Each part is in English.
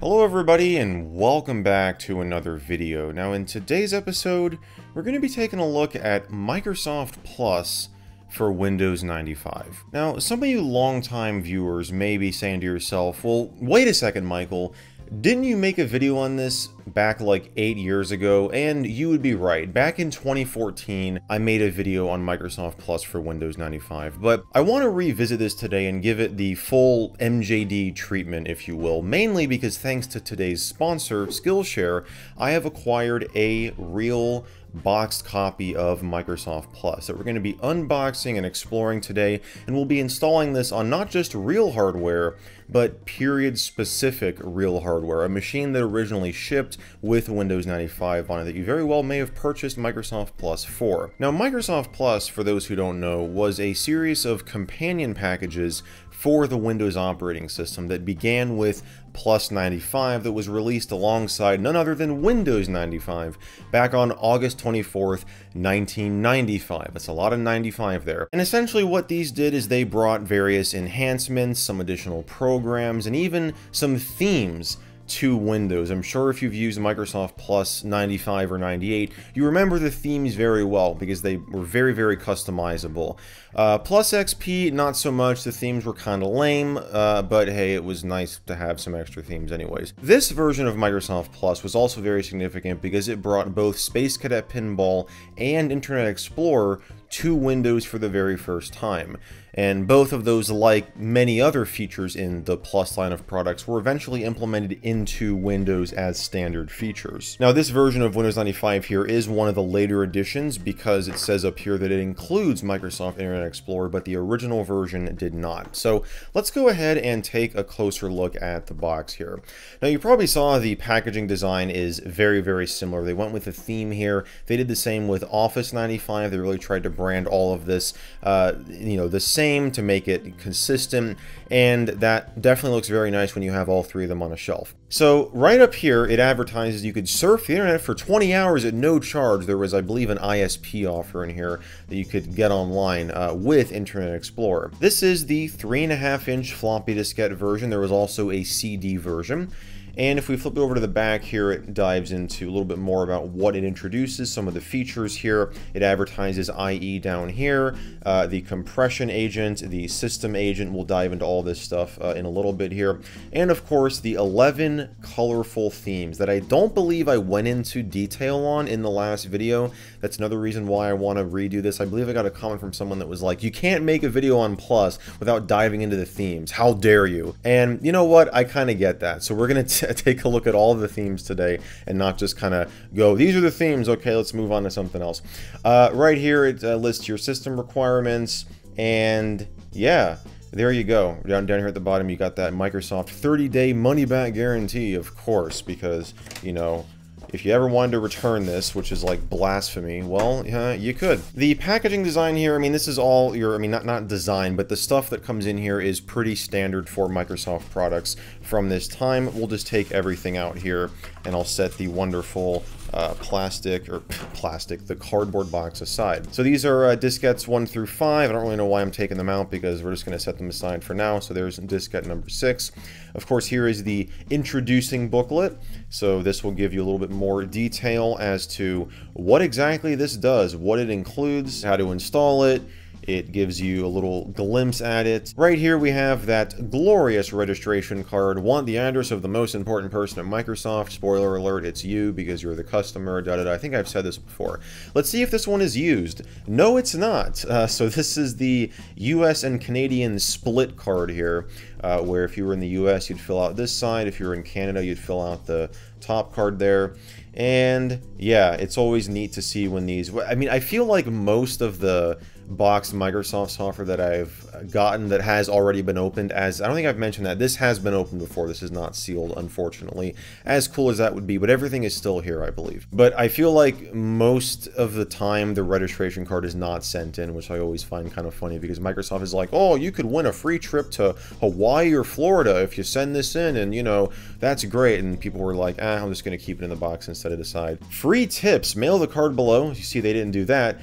Hello everybody and welcome back to another video. Now in today's episode, we're going to be taking a look at Microsoft Plus for Windows 95. Now some of you longtime viewers may be saying to yourself, well wait a second Michael, didn't you make a video on this back like 8 years ago? And you would be right. Back in 2014, I made a video on Microsoft Plus for Windows 95. But I want to revisit this today and give it the full MJD treatment, if you will. Mainly because thanks to today's sponsor, Skillshare, I have acquired a real boxed copy of Microsoft Plus that we're going to be unboxing and exploring today, and we'll be installing this on not just real hardware, but period-specific real hardware, a machine that originally shipped with Windows 95 on it that you very well may have purchased Microsoft Plus for. Now, Microsoft Plus, for those who don't know, was a series of companion packages for the Windows operating system that began with Plus 95 that was released alongside none other than Windows 95 back on August 24th, 1995. That's a lot of 95 there. And essentially what these did is they brought various enhancements, some additional programs, and even some themes to Windows. I'm sure if you've used Microsoft Plus 95 or 98, you remember the themes very well because they were very, very customizable. Plus XP, not so much. The themes were kind of lame, but hey, it was nice to have some extra themes anyways. This version of Microsoft Plus was also very significant because it brought both Space Cadet Pinball and Internet Explorer to Windows for the very first time. And both of those, like many other features in the Plus line of products, were eventually implemented into Windows as standard features. Now, this version of Windows 95 here is one of the later editions because it says up here that it includes Microsoft Internet Explorer, but the original version did not. So let's go ahead and take a closer look at the box here. Now, you probably saw the packaging design is very, very similar. They went with a theme here. They did the same with Office 95. They really tried to brand all of this, the same to make it consistent, and that definitely looks very nice when you have all three of them on a shelf. So right up here, it advertises you could surf the internet for 20 hours at no charge. There was, I believe, an ISP offer in here that you could get online with Internet Explorer. This is the 3.5-inch floppy diskette version. There was also a CD version. And if we flip over to the back here, it dives into a little bit more about what it introduces, some of the features here. It advertises IE down here, the compression agent, the system agent. We'll dive into all this stuff in a little bit here. And of course, the 11 colorful themes that I don't believe I went into detail on in the last video. That's another reason why I want to redo this. I believe I got a comment from someone that was like, you can't make a video on Plus without diving into the themes. How dare you? And you know what? I kind of get that. So we're going to take a look at all of the themes today and not just kind of go, these are the themes, okay, let's move on to something else. Right here, it lists your system requirements, and yeah, there you go. Down here at the bottom, you got that Microsoft 30-day money-back guarantee, of course, because, you know, if you ever wanted to return this, which is like blasphemy, well, you could. The packaging design here, I mean, this is all your, not design, but the stuff that comes in here is pretty standard for Microsoft products from this time. We'll just take everything out here, and I'll set the wonderful the cardboard box aside. So these are diskettes 1 through 5. I don't really know why I'm taking them out because we're just going to set them aside for now. So there's diskette number 6. Of course, here is the introducing booklet. So this will give you a little bit more detail as to what exactly this does, what it includes, how to install it. It gives you a little glimpse at it. Right here we have that glorious registration card. Want the address of the most important person at Microsoft. Spoiler alert, it's you because you're the customer, I think I've said this before. Let's see if this one is used. No, it's not. So this is the US and Canadian split card here, where if you were in the US, you'd fill out this side. If you were in Canada, you'd fill out the top card there. And yeah, it's always neat to see when these, I feel like most of the boxed Microsoft software that I've gotten that has already been opened, I don't think I've mentioned that this has been opened before. This is not sealed, unfortunately, as cool as that would be, but everything is still here, I believe. But I feel like most of the time the registration card is not sent in, which I always find kind of funny because Microsoft is like, oh, you could win a free trip to Hawaii or Florida if you send this in, and you know, that's great. And people were like, I'm just going to keep it in the box instead of aside. Free tips, mail the card below. You see, they didn't do that.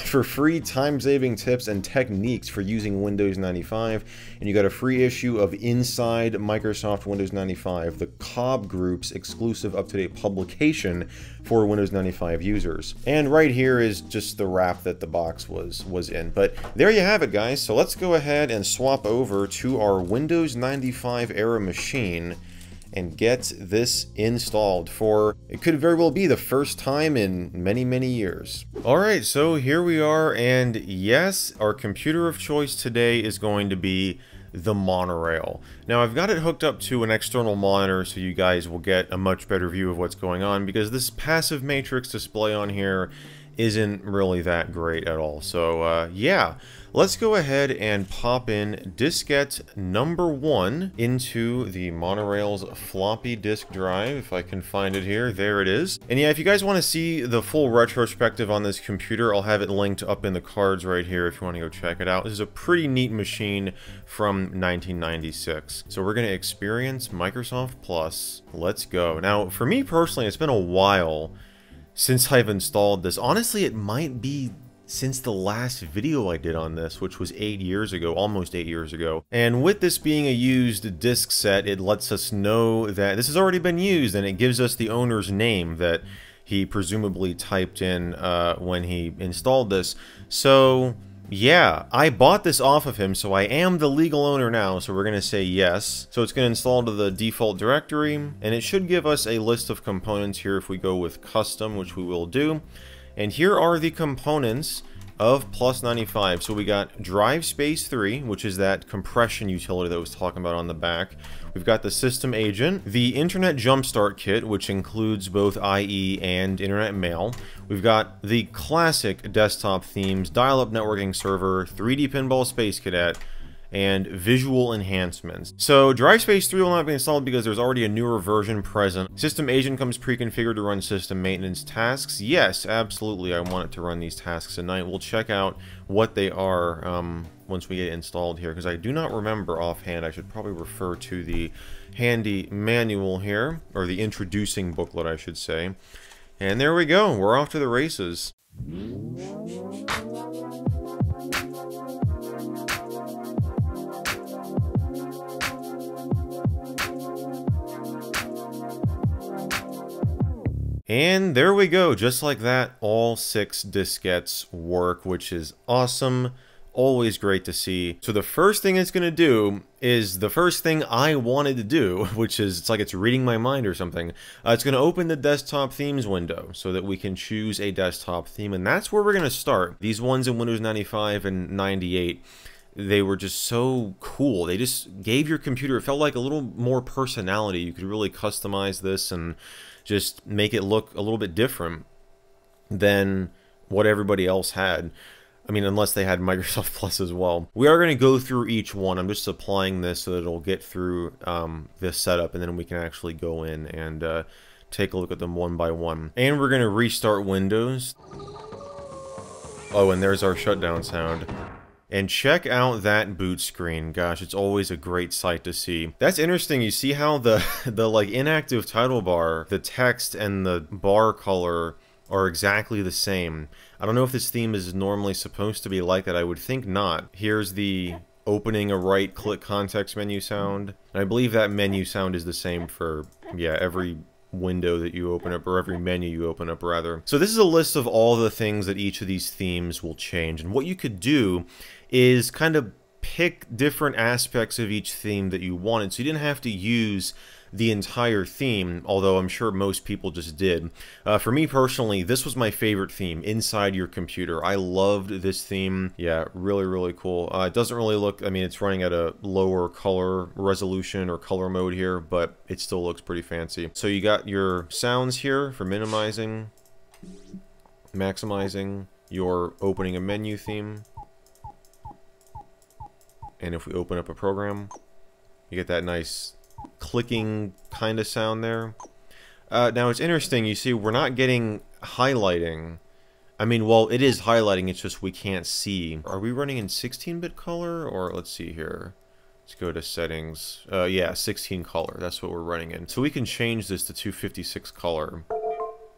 For free time time-saving tips and techniques for using Windows 95, and you got a free issue of Inside Microsoft Windows 95, the Cobb Group's exclusive up-to-date publication for Windows 95 users. And right here is just the wrap that the box was in. But there you have it, guys. So let's go ahead and swap over to our Windows 95 era machine and get this installed for, it could very well be the first time in many, many years. Alright, so here we are, and yes, our computer of choice today is going to be the Monorail. Now, I've got it hooked up to an external monitor so you guys will get a much better view of what's going on, because this passive matrix display on here isn't really that great at all. So yeah, let's go ahead and pop in diskette number 1 into the Monorail's floppy disk drive, if I can find it here. There it is. And yeah, if you guys want to see the full retrospective on this computer, I'll have it linked up in the cards right here if you want to go check it out. This is a pretty neat machine from 1996. So we're going to experience Microsoft Plus. Let's go. Now, for me personally, it's been a while since I've installed this. Honestly, it might be since the last video I did on this, which was 8 years ago, almost 8 years ago. And with this being a used disk set, it lets us know that this has already been used, and it gives us the owner's name that he presumably typed in when he installed this. So yeah, I bought this off of him, so I am the legal owner now, so we're going to say yes. So it's going to install to the default directory, and it should give us a list of components here if we go with custom, which we will do. And here are the components of Plus 95. So we got Drive Space 3, which is that compression utility that I was talking about on the back. We've got the System Agent, the Internet Jumpstart Kit, which includes both IE and Internet Mail. We've got the classic desktop themes, dial-up networking server, 3D Pinball Space Cadet, and visual enhancements. So Drive Space 3 will not be installed because there's already a newer version present. System Agent comes pre-configured to run system maintenance tasks. Yes, absolutely, I want it to run these tasks tonight. We'll check out what they are once we get installed here, because I do not remember offhand. I should probably refer to the handy manual here, or the introducing booklet, I should say. And there we go, we're off to the races. And there we go, just like that, all 6 diskettes work, which is awesome. Always great to see. So the first thing it's going to do is the first thing I wanted to do, which is, it's like it's reading my mind or something. It's going to open the desktop themes window so that we can choose a desktop theme, and that's where we're going to start. These ones in Windows 95 and 98, they were just so cool. They just gave your computer, it felt like a little more personality. You could really customize this and just make it look a little bit different than what everybody else had. I mean, unless they had Microsoft Plus as well. We are going to go through each one. I'm just applying this so that it'll get through this setup, and then we can actually go in and take a look at them one by one. And we're going to restart Windows. Oh, and there's our shutdown sound. And check out that boot screen. Gosh, it's always a great sight to see. That's interesting. You see how the like inactive title bar, the text and the bar color are exactly the same. I don't know if this theme is normally supposed to be like that. I would think not. Here's the opening a right-click context menu sound. And I believe that menu sound is the same for, yeah, every window that you open up, or every menu you open up, rather. So this is a list of all the things that each of these themes will change. And what you could do is kind of pick different aspects of each theme that you wanted. So you didn't have to use the entire theme, although I'm sure most people just did. For me personally, this was my favorite theme, Inside Your Computer. I loved this theme. Yeah, really, really cool. It doesn't really look, I mean, it's running at a lower color resolution or color mode here, but it still looks pretty fancy. So you got your sounds here for minimizing, maximizing your opening a menu theme. And if we open up a program, you get that nice clicking kind of sound there. Now it's interesting, you see we're not getting highlighting. I mean, well, it is highlighting, it's just we can't see. Are we running in 16-bit color? Or let's see here. Let's go to settings. Yeah, 16 color, that's what we're running in. So we can change this to 256 color.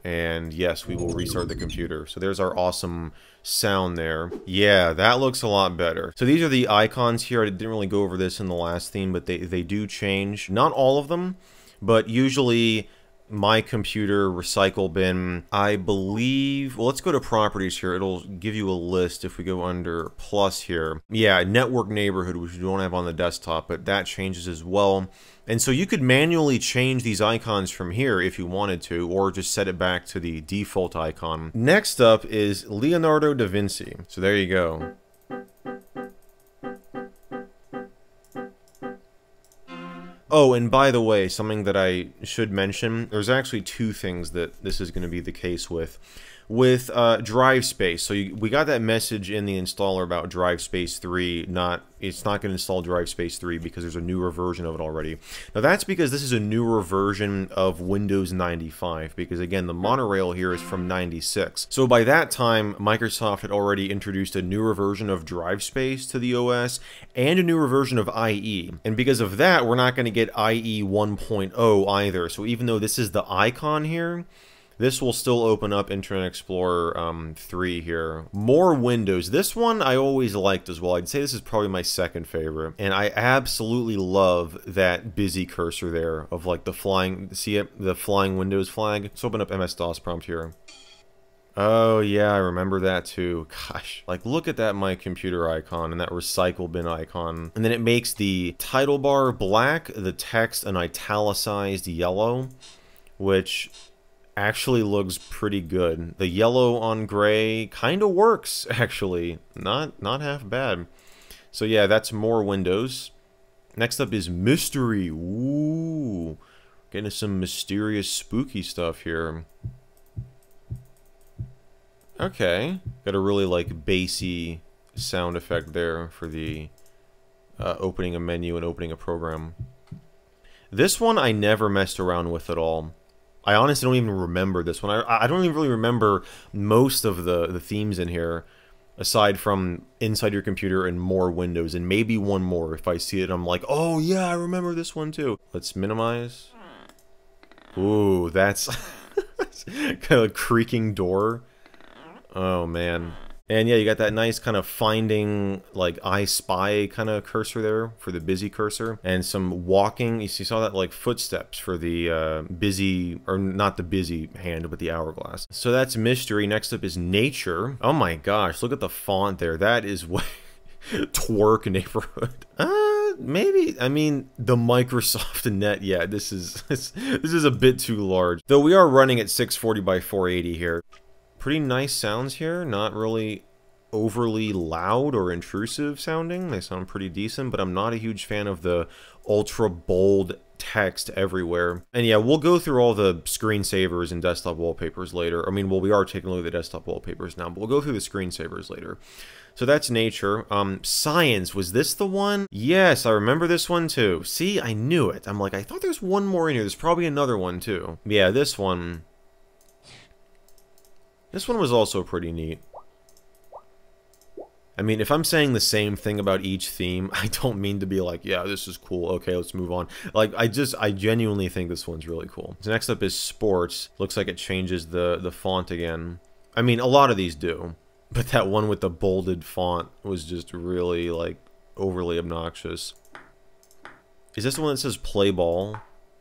And yes, we will restart the computer. So there's our awesome sound there. Yeah, that looks a lot better. So these are the icons here. I didn't really go over this in the last theme, but they do change. Not all of them, but usually my computer recycle bin, I believe, well, let's go to properties here. It'll give you a list if we go under plus here. Yeah, network neighborhood, which we don't have on the desktop, but that changes as well. And so you could manually change these icons from here if you wanted to, or just set it back to the default icon. Next up is Leonardo da Vinci. So there you go. Oh, and by the way, something that I should mention, there's actually two things that this is going to be the case with. With drive space, so we got that message in the installer about drive space 3, it's not going to install drive space 3 because there's a newer version of it already. Now that's because this is a newer version of Windows 95, because again, the monorail here is from 96. So by that time, Microsoft had already introduced a newer version of drive space to the OS and a newer version of IE. And because of that, we're not going to get IE 1.0 either. So even though this is the icon here, this will still open up Internet Explorer 3 here. More Windows. This one I always liked as well. I'd say this is probably my second favorite. And I absolutely love that busy cursor there of like the flying, see it? The flying Windows flag. Let's open up MS-DOS prompt here. Oh yeah, I remember that too. Gosh, like look at that My Computer icon and that recycle bin icon. And then it makes the title bar black, the text an italicized yellow, which actually looks pretty good. The yellow on gray kind of works, actually. Not half bad. So yeah, that's more Windows. Next up is Mystery. Ooh, getting some mysterious, spooky stuff here. Okay, got a really like bassy sound effect there for the opening a menu and opening a program. This one I never messed around with at all. I honestly don't even remember this one. I don't even really remember most of the themes in here, aside from Inside Your Computer and More Windows, and maybe one more. If I see it, I'm like, oh yeah, I remember this one too. Let's minimize. Ooh, that's kind of a creaking door. Oh man. And yeah, you got that nice kind of finding, like, I Spy kind of cursor there for the busy cursor. And some walking. You saw that, like, footsteps for the busy, or not the busy hand, but the hourglass. So that's Mystery. Next up is Nature. Oh my gosh, look at the font there. That is what... Twerk neighborhood. Maybe. I mean, the Microsoft Net. Yeah, this is a bit too large. Though we are running at 640 by 480 here. Pretty nice sounds here, not really overly loud or intrusive sounding. They sound pretty decent, but I'm not a huge fan of the ultra bold text everywhere. And yeah, we'll go through all the screensavers and desktop wallpapers later. I mean, well, we are taking a look at the desktop wallpapers now, but we'll go through the screensavers later. So that's Nature. Science, was this the one? Yes, I remember this one too. See, I knew it. I'm like, I thought there's one more in here. There's probably another one too. Yeah, this one... This one was also pretty neat. I mean, if I'm saying the same thing about each theme, I don't mean to be like, yeah, this is cool, okay, let's move on. Like, I genuinely think this one's really cool. So next up is Sports. Looks like it changes the font again. I mean, a lot of these do. But that one with the bolded font was just really, like, overly obnoxious. Is this the one that says Play Ball?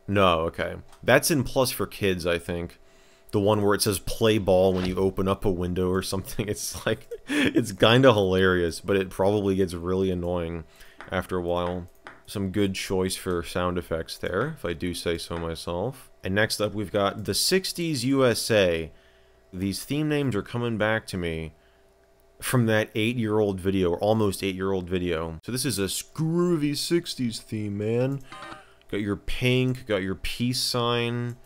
No, okay. That's in Plus for Kids, I think. The one where it says play ball when you open up a window or something. It's like, it's kind of hilarious, but it probably gets really annoying after a while. Some good choice for sound effects there, if I do say so myself. And next up, we've got the 60s USA. These theme names are coming back to me from that 8-year-old video, or almost 8-year-old video. So this is a groovy 60s theme, man. Got your pink, got your peace sign.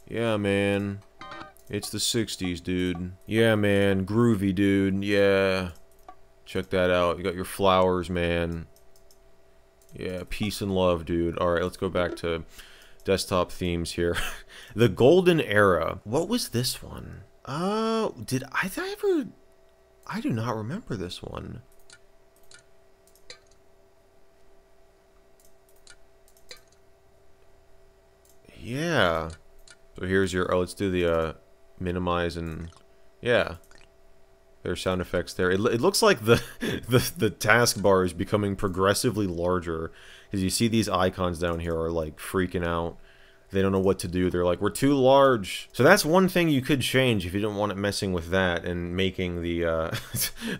Yeah, man. It's the 60s, dude. Yeah, man. Groovy, dude. Yeah. Check that out. You got your flowers, man. Yeah, peace and love, dude. Alright, let's go back to desktop themes here. The Golden Era. What was this one? Did I ever... I do not remember this one. Yeah. So here's your... Oh, let's do the, minimize and... yeah. There's sound effects there. It looks like the taskbar is becoming progressively larger. Because you see these icons down here are like freaking out. They don't know what to do. They're like, we're too large. So that's one thing you could change if you don't want it messing with that and making the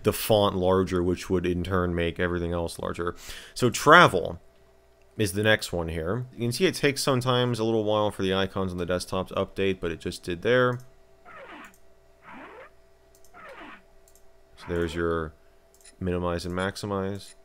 the font larger, which would in turn make everything else larger. So travel is the next one here. You can see it takes sometimes a little while for the icons on the desktop to update, but it just did there. So there's your minimize and maximize.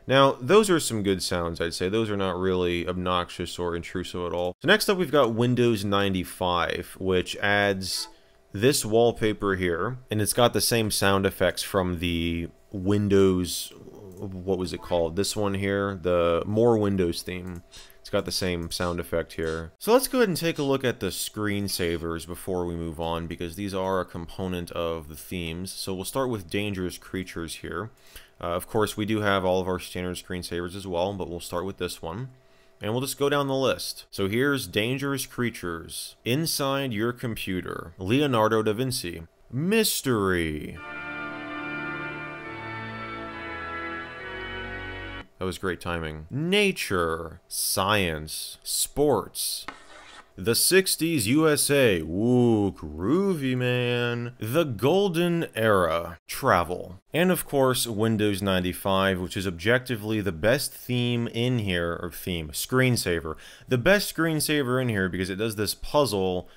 Now, those are some good sounds, I'd say. Those are not really obnoxious or intrusive at all. So next up, we've got Windows 95, which adds this wallpaper here, and it's got the same sound effects from the Windows, what was it called? This one here, the More Windows theme. It's got the same sound effect here. So let's go ahead and take a look at the screensavers before we move on, because these are a component of the themes. So we'll start with Dangerous Creatures here. Of course, we do have all of our standard screensavers as well, but we'll start with this one. And we'll just go down the list. So here's Dangerous Creatures, Inside Your Computer, Leonardo da Vinci, Mystery. That was great timing. Nature, Science, Sports, The 60s USA, ooh, groovy man. The Golden Era, Travel. And of course, Windows 95, which is objectively the best theme in here, or theme, screensaver. The best screensaver in here because it does this puzzle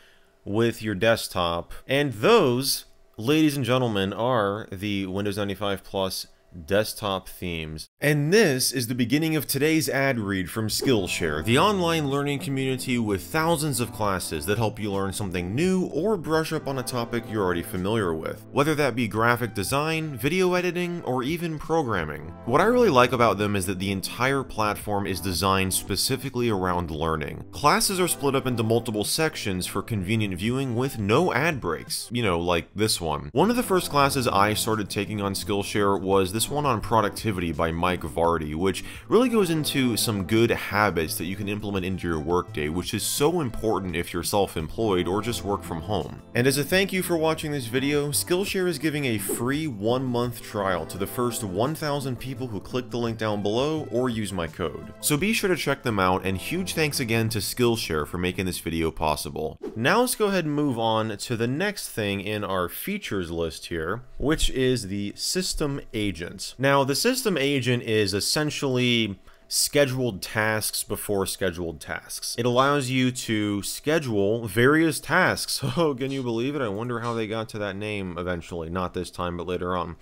with your desktop. And those, ladies and gentlemen, are the Windows 95 Plus desktop themes. And this is the beginning of today's ad read from Skillshare, the online learning community with thousands of classes that help you learn something new or brush up on a topic you're already familiar with, whether that be graphic design, video editing, or even programming. What I really like about them is that the entire platform is designed specifically around learning. Classes are split up into multiple sections for convenient viewing with no ad breaks, you know, like this one. One of the first classes I started taking on Skillshare was this one on productivity by Mike Vardy, which really goes into some good habits that you can implement into your workday, which is so important if you're self-employed or just work from home. And as a thank you for watching this video, Skillshare is giving a free 1-month trial to the first 1,000 people who click the link down below or use my code. So be sure to check them out, and huge thanks again to Skillshare for making this video possible. Now let's go ahead and move on to the next thing in our features list here, which is the System Agent. Now, the System Agent is essentially scheduled tasks before scheduled tasks. It allows you to schedule various tasks. Oh, can you believe it? I wonder how they got to that name eventually. Not this time, but later on.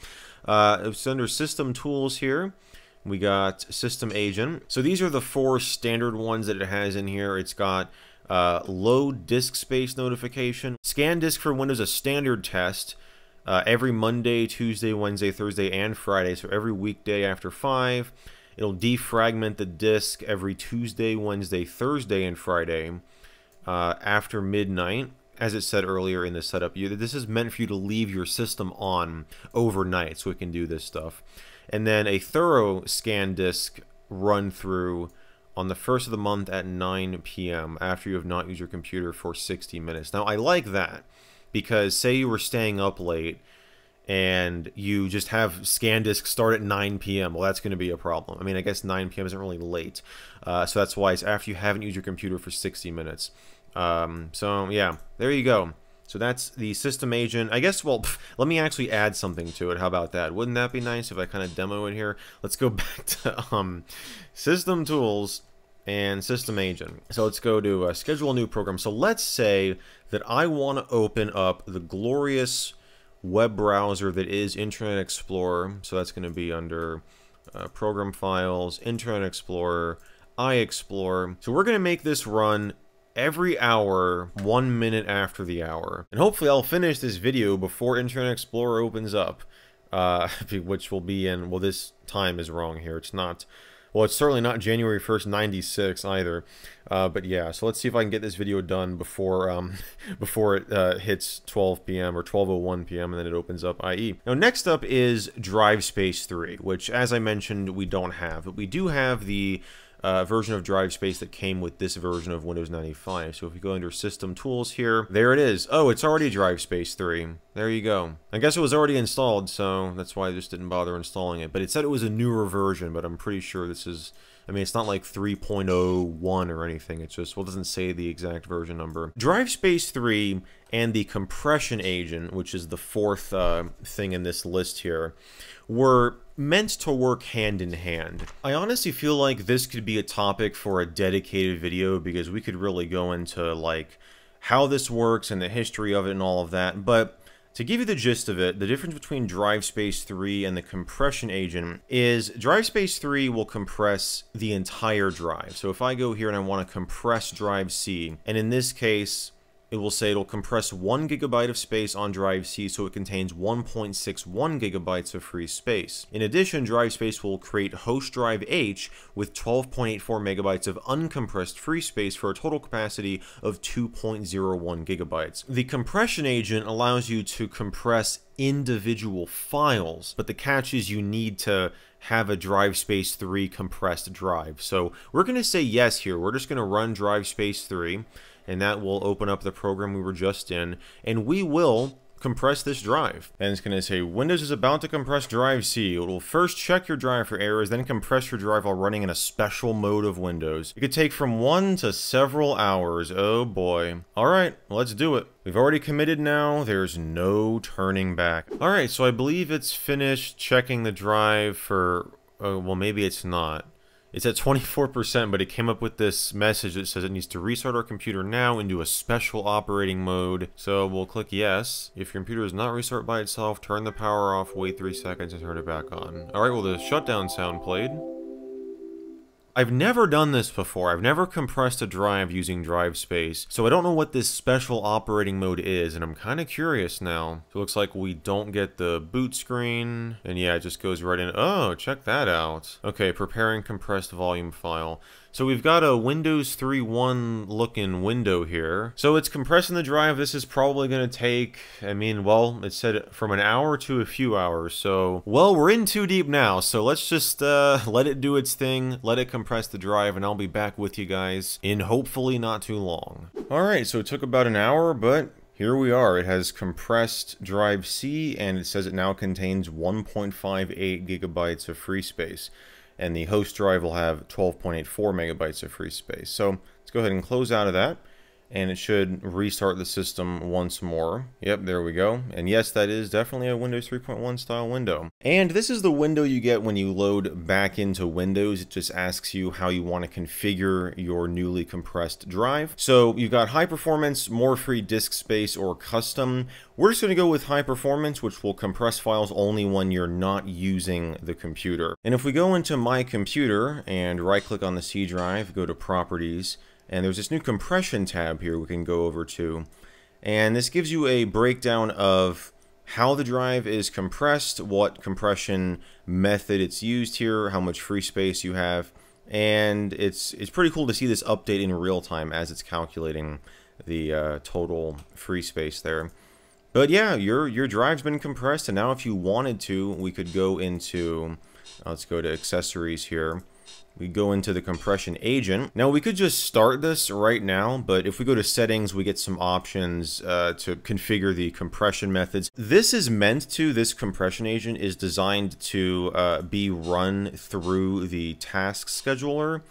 It's under System Tools here. We got System Agent. So these are the 4 standard ones that it has in here. It's got load disk space notification, scan disk for Windows, a standard test, every Monday, Tuesday, Wednesday, Thursday, and Friday. So every weekday after 5. It'll defragment the disk every Tuesday, Wednesday, Thursday, and Friday after midnight. As it said earlier in the setup, this is meant for you to leave your system on overnight so it can do this stuff. And then a thorough scan disk run through on the 1st of the month at 9 p.m. after you have not used your computer for 60 minutes. Now, I like that. Because say you were staying up late and you just have ScanDisk start at 9 p.m. Well, that's going to be a problem. I mean, I guess 9 p.m. isn't really late. So that's why it's after you haven't used your computer for 60 minutes. So, yeah, there you go. So that's the System Agent. I guess, well, let me actually add something to it. How about that? Wouldn't that be nice if I kind of demo it here? Let's go back to System Tools and System Agent. So let's go to schedule a new program. So let's say that I want to open up the glorious web browser that is Internet Explorer. So that's going to be under Program Files, Internet Explorer, iExplore. So we're going to make this run every hour, 1 minute after the hour. And hopefully I'll finish this video before Internet Explorer opens up, which will be in, well, this time is wrong here. It's not... Well, it's certainly not January 1st, 96 either. But yeah, so let's see if I can get this video done before before it hits 12 p.m. or 12:01 p.m. and then it opens up IE. Now, next up is Drive Space 3, which, as I mentioned, we don't have. But we do have the version of drive space that came with this version of Windows 95. So if you go under System Tools here, there it is. Oh, it's already drive space 3. There you go. I guess it was already installed, so that's why I just didn't bother installing it. But it said it was a newer version, but I'm pretty sure this is... I mean, it's not like 3.01 or anything. It's just, well, it doesn't say the exact version number. Drive Space 3 and the compression agent, which is the fourth thing in this list here, were meant to work hand in hand. I honestly feel like this could be a topic for a dedicated video because we could really go into like how this works and the history of it and all of that. But to give you the gist of it, the difference between Drive Space 3 and the compression agent is Drive Space 3 will compress the entire drive. So if I go here and I want to compress drive C, and in this case, it will say it'll compress 1 gigabyte of space on drive C, so it contains 1.61 gigabytes of free space. In addition, drive space will create host drive H with 12.84 megabytes of uncompressed free space for a total capacity of 2.01 gigabytes. The compression agent allows you to compress individual files, but the catch is you need to have a Drive Space 3 compressed drive. So we're going to say yes here. We're just going to run Drive Space 3, and that will open up the program we were just in, and we will compress this drive. And it's going to say, Windows is about to compress drive C. It will first check your drive for errors, then compress your drive while running in a special mode of Windows. It could take from 1 to several hours. Oh boy. Alright, let's do it. We've already committed now. There's no turning back. Alright, so I believe it's finished checking the drive for... well, maybe it's not. It's at 24%, but it came up with this message that says it needs to restart our computer now into a special operating mode. So we'll click yes. If your computer does not restart by itself, turn the power off, wait 3 seconds, and turn it back on. Alright, well, the shutdown sound played. I've never done this before. I've never compressed a drive using drive space, so I don't know what this special operating mode is, and I'm kind of curious now. So it looks like we don't get the boot screen, and yeah, it just goes right in. Oh, check that out. Okay, preparing compressed volume file. So we've got a Windows 3.1 looking window here. So it's compressing the drive. This is probably going to take, I mean, well, it said from an hour to a few hours. So, well, we're in too deep now. So let's just let it do its thing, let it compress the drive, and I'll be back with you guys in hopefully not too long. All right, so it took about an hour, but here we are. It has compressed drive C, and it says it now contains 1.58 gigabytes of free space. And the host drive will have 12.84 megabytes of free space. So let's go ahead and close out of that, and it should restart the system once more. Yep, there we go. And yes, that is definitely a Windows 3.1 style window. And this is the window you get when you load back into Windows. It just asks you how you want to configure your newly compressed drive. So you've got high performance, more free disk space, or custom. We're just going to go with high performance, which will compress files only when you're not using the computer. And if we go into My Computer and right-click on the C drive, go to Properties, and there's this new compression tab here we can go over to. And this gives you a breakdown of how the drive is compressed, what compression method it's used here, how much free space you have. And it's pretty cool to see this update in real time as it's calculating the total free space there. But yeah, your drive's been compressed, and now if you wanted to, we could go into, let's go to accessories here. We go into the compression agent. Now we could just start this right now, but if we go to settings, we get some options to configure the compression methods. This compression agent is designed to be run through the task scheduler.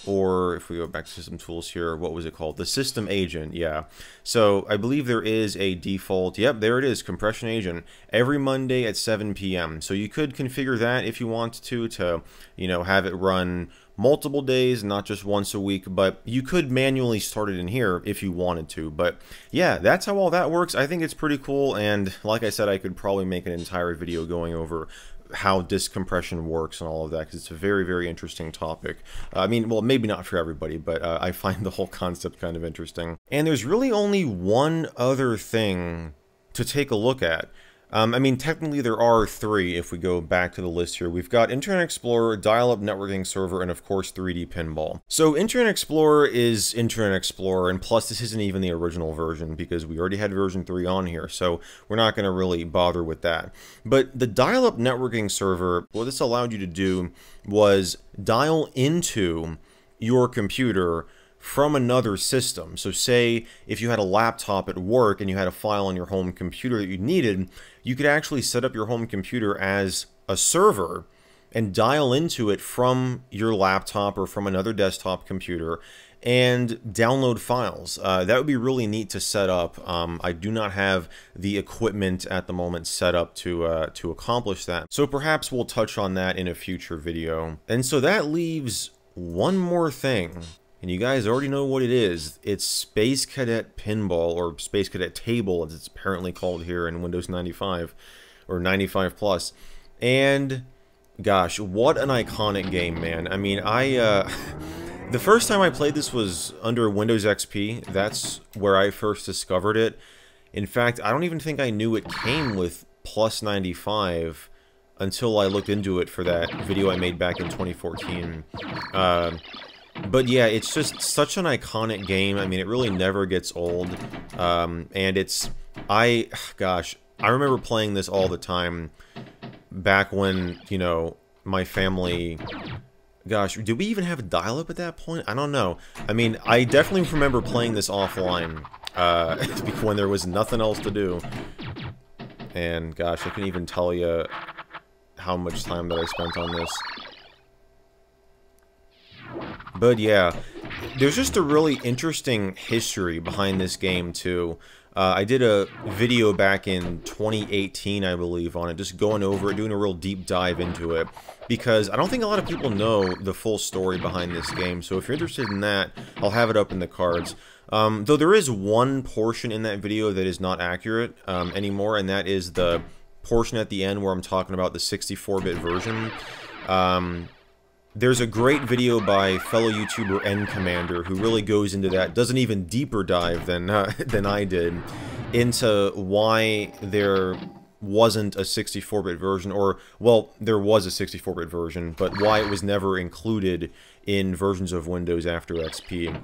Or if we go back to System Tools here, what was it called? The System Agent, yeah. So I believe there is a default, yep, there it is, Compression Agent, every Monday at 7 p.m. So you could configure that if you want to, you know, have it run multiple days, not just once a week, but you could manually start it in here if you wanted to. But yeah, that's how all that works. I think it's pretty cool, and like I said, I could probably make an entire video going over how disk compression works and all of that, because it's a very, very interesting topic. I mean, well, maybe not for everybody, but I find the whole concept kind of interesting. And there's really only one other thing to take a look at. I mean, technically there are three if we go back to the list here. We've got Internet Explorer, Dial-Up Networking Server, and of course 3D Pinball. So Internet Explorer is Internet Explorer, and plus this isn't even the original version because we already had version 3 on here, so we're not going to really bother with that. But the Dial-Up Networking Server, what this allowed you to do was dial into your computer from another system. So say if you had a laptop at work and you had a file on your home computer that you needed, you could actually set up your home computer as a server and dial into it from your laptop or from another desktop computer and download files. That would be really neat to set up. I do not have the equipment at the moment set up to accomplish that. So perhaps we'll touch on that in a future video. And so that leaves one more thing. And you guys already know what it is. It's Space Cadet Pinball, or Space Cadet Table, as it's apparently called here in Windows 95, or 95 Plus. And gosh, what an iconic game, man. I mean, the first time I played this was under Windows XP. That's where I first discovered it. In fact, I don't even think I knew it came with Plus 95 until I looked into it for that video I made back in 2014. But yeah, it's just such an iconic game. I mean, it really never gets old. And gosh, I remember playing this all the time back when, you know, my family... Gosh, did we even have a dial-up at that point? I don't know. I mean, I definitely remember playing this offline when there was nothing else to do. And gosh, I couldn't even tell you how much time that I spent on this. But yeah, there's just a really interesting history behind this game too. I did a video back in 2018, I believe, on it, just going over it, doing a real deep dive into it, because I don't think a lot of people know the full story behind this game. So if you're interested in that, I'll have it up in the cards. Though there is one portion in that video that is not accurate anymore, and that is the portion at the end where I'm talking about the 64-bit version. There's a great video by fellow YouTuber NCommander who really goes into that, does an even deeper dive than I did, into why there wasn't a 64-bit version, or, well, there was a 64-bit version, but why it was never included in versions of Windows after XP.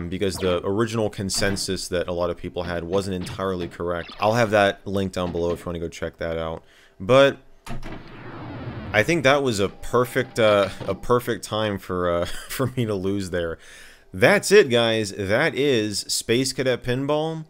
Because the original consensus that a lot of people had wasn't entirely correct. I'll have that link down below if you want to go check that out. But I think that was a perfect time for for me to lose there. That's it, guys. That is Space Cadet Pinball,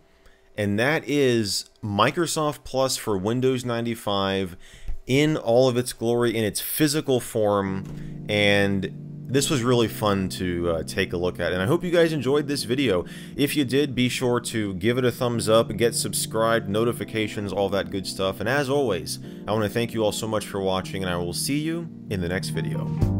and that is Microsoft Plus for Windows 95 in all of its glory, in its physical form. And this was really fun to take a look at, and I hope you guys enjoyed this video. If you did, be sure to give it a thumbs up, get subscribed, notifications, all that good stuff. And as always, I want to thank you all so much for watching, and I will see you in the next video.